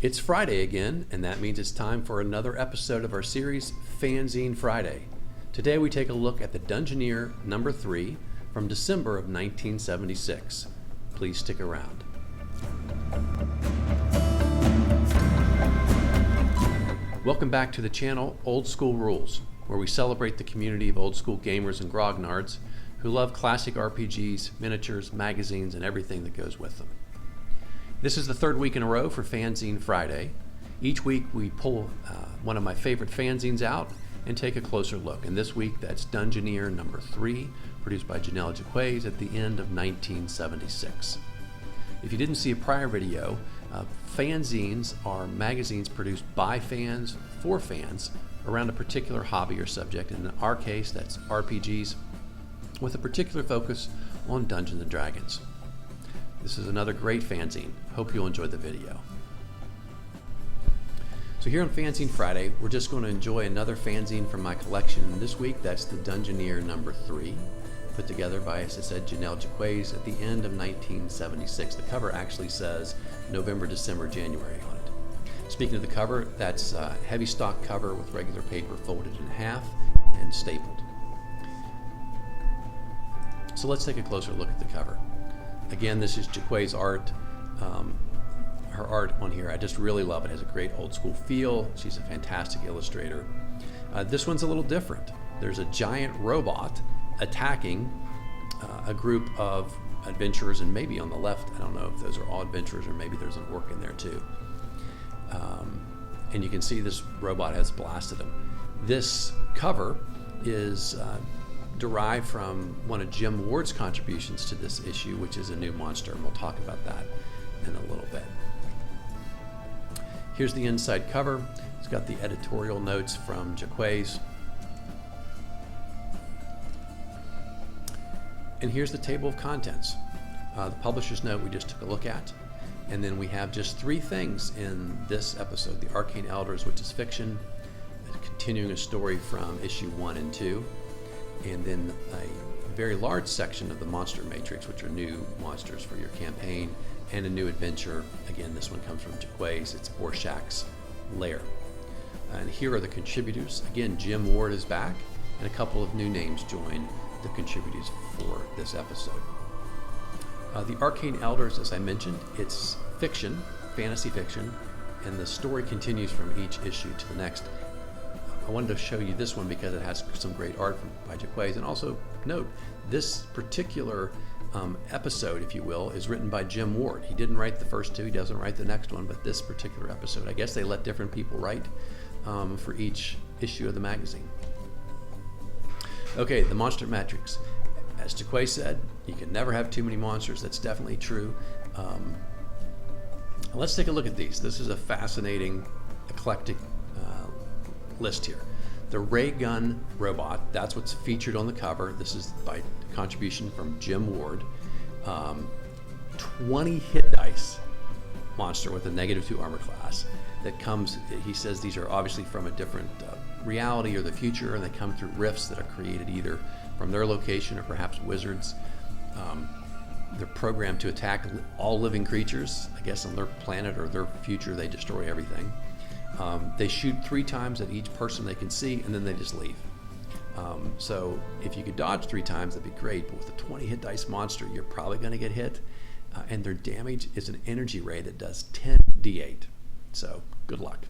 It's Friday again, and that means it's time for another episode of our series, Fanzine Friday. Today we take a look at the Dungeoneer number 3 from December of 1976. Please stick around. Welcome back to the channel, Old School Rules, where we celebrate the community of old school gamers and grognards who love classic RPGs, miniatures, magazines, and everything that goes with them. This is the third week in a row for Fanzine Friday. Each week we pull one of my favorite fanzines out and take a closer look. And this week that's Dungeoneer number 3, produced by Jennell Jaquays at the end of 1976. If you didn't see a prior video, fanzines are magazines produced by fans for fans around a particular hobby or subject. And in our case, that's RPGs with a particular focus on Dungeons and Dragons. This is another great fanzine. Hope you'll enjoy the video. So here on Fanzine Friday, we're just going to enjoy another fanzine from my collection. And this week, that's the Dungeoneer number 3, put together by, as I said, Jennell Jaquays at the end of 1976. The cover actually says November, December, January on it. Speaking of the cover, that's a heavy stock cover with regular paper folded in half and stapled. So let's take a closer look at the cover. Again, this is Jaquays' art. Her art on here, I just really love it. It has a great old school feel. She's a fantastic illustrator. This one's a little different. There's a giant robot attacking a group of adventurers, and maybe on the left, I don't know if those are all adventurers or maybe there's an orc in there too. And you can see this robot has blasted them. This cover is derived from one of Jim Ward's contributions to this issue, which is a new monster, and we'll talk about that in a little bit. Here's the inside cover. It's got the editorial notes from Jaquays. And here's the table of contents. The publisher's note we just took a look at. And then we have just 3 things in this episode. The Arcane Elders, which is fiction, continuing a story from issue 1 and 2. And then a very large section of the Monster Matrix, which are new monsters for your campaign, and a new adventure. Again, this one comes from Jaquays. It's Borshak's Lair. And here are the contributors. Again, Jim Ward is back, and a couple of new names join the contributors for this episode. The Arcane Elders, as I mentioned, it's fiction, fantasy fiction, and the story continues from each issue to the next. I wanted to show you this one because it has some great art by Jaquays, and also note this particular episode, if you will, is written by Jim Ward. He didn't write the first 2, he doesn't write the next one, but this particular episode, I guess they let different people write for each issue of the magazine. Okay, the Monster Matrix. As Jaquays said, you can never have too many monsters. That's definitely true. Let's take a look at these. This is a fascinating, eclectic list here. The ray gun robot, that's what's featured on the cover. This is by contribution from Jim Ward. 20 hit dice monster with a -2 armor class that comes, he says these are obviously from a different reality or the future, and they come through rifts that are created either from their location or perhaps wizards. They're programmed to attack all living creatures. I guess on their planet or their future, they destroy everything. They shoot 3 times at each person they can see, and then they just leave. So if you could dodge 3 times, that'd be great. But with a 20 hit dice monster, you're probably going to get hit. And their damage is an energy ray that does 10d8. So good luck.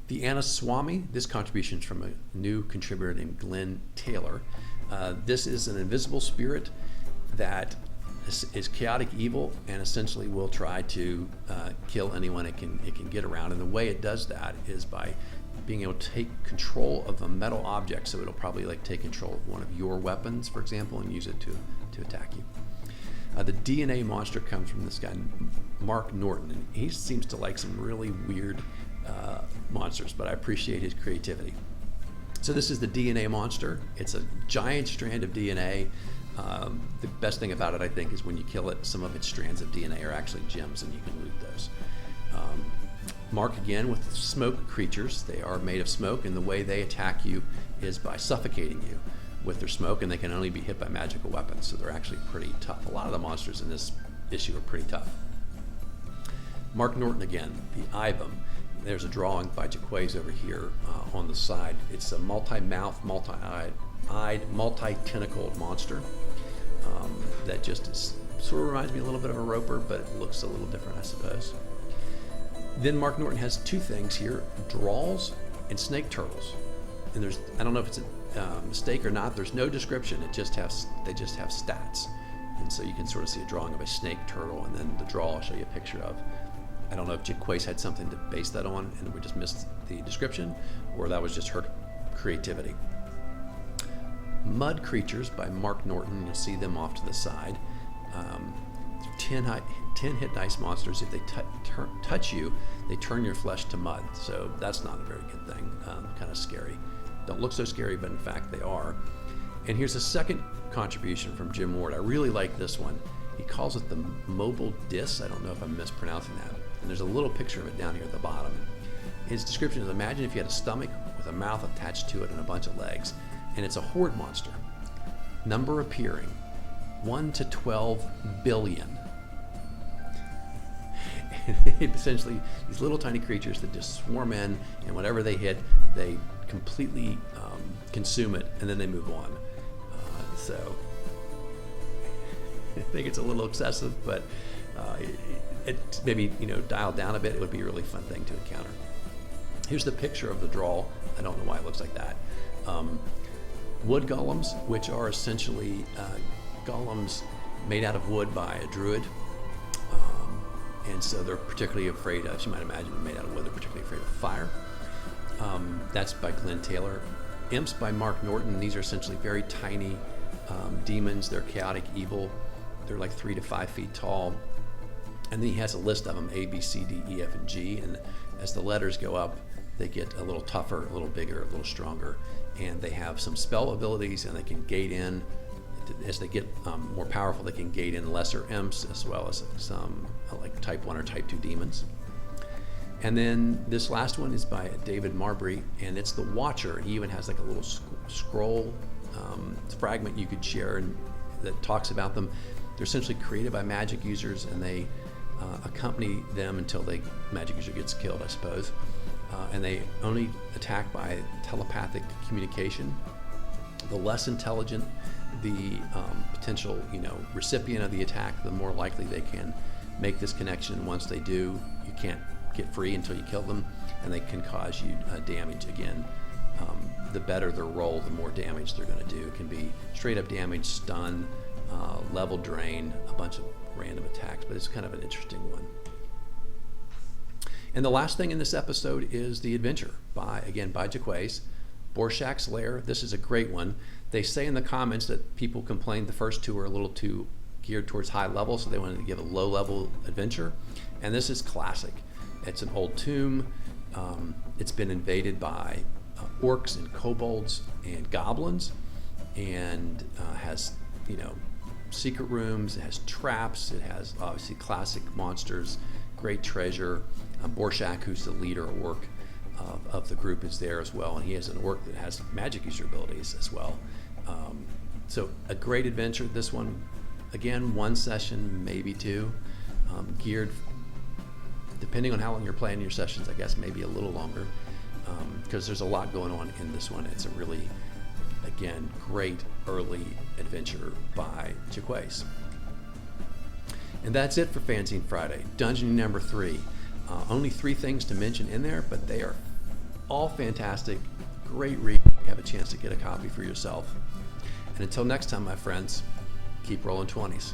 The Anaswami, this contribution is from a new contributor named Glen Taylor. This is an invisible spirit that is chaotic evil and essentially will try to kill anyone it can get around. And the way it does that is by being able to take control of a metal object. So it'll probably like take control of one of your weapons, for example, and use it to attack you. The DNA monster comes from this guy, Mark Norton, and he seems to like some really weird monsters, but I appreciate his creativity. So this is the DNA monster. It's a giant strand of DNA. The best thing about it, I think, is when you kill it, some of its strands of DNA are actually gems, and you can loot those. Mark, again, with smoke creatures. They are made of smoke, and the way they attack you is by suffocating you with their smoke, and they can only be hit by magical weapons, so they're actually pretty tough. A lot of the monsters in this issue are pretty tough. Mark Norton again, the Ibum. There's a drawing by Jaquays over here on the side. It's a multi-mouth, multi-eyed, multi-tentacled monster that just sort of reminds me a little bit of a roper, but it looks a little different, I suppose. Then Mark Norton has two things here, drawls and snake turtles. And I don't know if it's a mistake or not, there's no description, they just have stats. And so you can sort of see a drawing of a snake turtle, and then the draw I'll show you a picture of. I don't know if Jaquays had something to base that on and we just missed the description, or that was just her creativity. Mud Creatures by Mark Norton, you'll see them off to the side. 10 hit dice monsters. If they touch you, they turn your flesh to mud. So that's not a very good thing. Kind of scary. Don't look so scary, but in fact they are. And here's a second contribution from Jim Ward. I really like this one. He calls it the mobile dis. I don't know if I'm mispronouncing that. And there's a little picture of it down here at the bottom. His description is, imagine if you had a stomach with a mouth attached to it and a bunch of legs. And it's a horde monster. Number appearing, 1 to 12 billion. And essentially, these little tiny creatures that just swarm in, and whatever they hit, they completely consume it, and then they move on. So I think it's a little excessive, but it maybe dialed down a bit. It would be a really fun thing to encounter. Here's the picture of the draw. I don't know why it looks like that. Wood golems, which are essentially golems made out of wood by a druid. And so they're particularly afraid of, as you might imagine, they're made out of wood, they're particularly afraid of fire. That's by Glen Taylor. Imps by Mark Norton. These are essentially very tiny demons. They're chaotic evil. They're like 3 to 5 feet tall. And then he has a list of them, A, B, C, D, E, F, and G. And as the letters go up, they get a little tougher, a little bigger, a little stronger. And they have some spell abilities, and they can gate in. As they get more powerful, they can gate in lesser imps as well as some like type 1 or type 2 demons. And then this last one is by David Marbry, and it's the Watcher. He even has like a little scroll fragment you could share and that talks about them. They're essentially created by magic users, and they accompany them until the magic user gets killed, I suppose. And they only attack by telepathic communication. The less intelligent the potential recipient of the attack, the more likely they can make this connection. Once they do, you can't get free until you kill them, and they can cause you damage again. The better their roll, the more damage they're going to do. It can be straight up damage, stun, level drain, a bunch of random attacks, but it's kind of an interesting one. And the last thing in this episode is the adventure by Jaquays, Borshak's Lair. This is a great one. They say in the comments that people complained the first two were a little too geared towards high level, so they wanted to give a low level adventure. And this is classic. It's an old tomb. It's been invaded by orcs and kobolds and goblins, and has secret rooms. It has traps. It has obviously classic monsters, great treasure. Borshak, who's the leader orc of the group, is there as well, and he has an orc that has magic user abilities as well. So a great adventure. This one, again, 1 session, maybe 2, geared, depending on how long you're playing your sessions, I guess maybe a little longer, because there's a lot going on in this one. It's a really, again, great early adventure by Jaquays. And that's it for Fanzine Friday. Dungeoneer number 3. Only 3 things to mention in there, but they are all fantastic. Great read. You have a chance to get a copy for yourself. And until next time, my friends, keep rolling 20s.